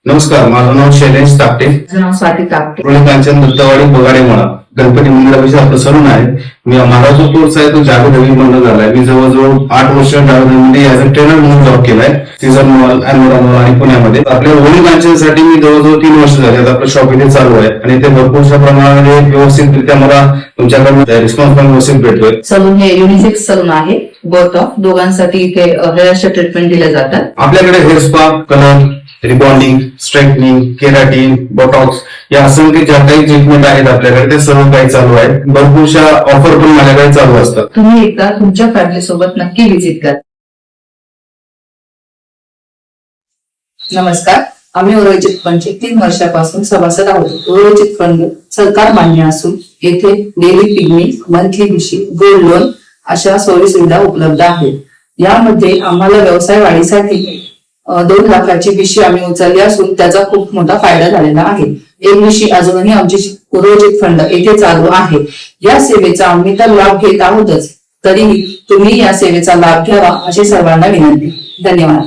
नमस्कार, माझं नाव शैलेश तापटे. नाव स्वाती तापटे. कांचन दत्तवाडी बगाडे म्हणा गणपती मंदिरापाशी आपलं सलून आहे. माझा जो कोर्स आहे तो जावेद हबीब म्हणून झालाय. मी जवळजवळ 8 वर्ष जावेद हबीबमध्ये ऍज अ ट्रेनर म्हणून जॉब केलाय. सीझन मॉल, अॅनोरा मॉल आणि पुण्यामध्ये. आपल्या होळी कांचनसाठी मी जवळजवळ 3 वर्ष झाले आता आपलं शॉप इथे चालू आहे आणि ते भरपूरशा प्रमाणामध्ये व्यवस्थितरित्या मला तुमच्याकडून रिस्पॉन्स पण व्यवस्थित भेटतोय. सलून हे युनिसेक्स सलून आहे. बोथ ऑफ दोघांसाठी इथे हेअरचे ट्रीटमेंट दिले जातात. आपल्याकडे hair spa, colour, rebonding, straightening, keratin, Botox या असंख्य ज्या काही ट्रीटमेंट आहेत आपल्याकडे ते सर्व काही चालू आहे. भरपूरशा ऑफर पण माझ्याकडे चालू असतात. तुम्ही एकदा तुमच्या फॅमिली सोबत नक्की व्हिजिट करा. नमस्कार, आम्ही उर्वरित फंडचे 3 वर्षापासून सभासद आहोत. उर्वरित फंड सरकार मान्य असून येथे डेली पिकनिक, मंथली बिशी, गोल्ड लोन अशा सोयी सुविधा उपलब्ध आहेत. यामध्ये आम्हाला व्यवसाय वाढीसाठी 2 लाखाची बिशी आम्ही उचलली असून त्याचा खूप मोठा फायदा झालेला आहे. एक बिशी अजूनही आमची उर्वरित फंड येथे चालू आहे. या सेवेचा आम्ही तर लाभ घेत आहोतच, तरीही तुम्ही या सेवेचा लाभ घ्यावा अशी सर्वांना विनंती. धन्यवाद.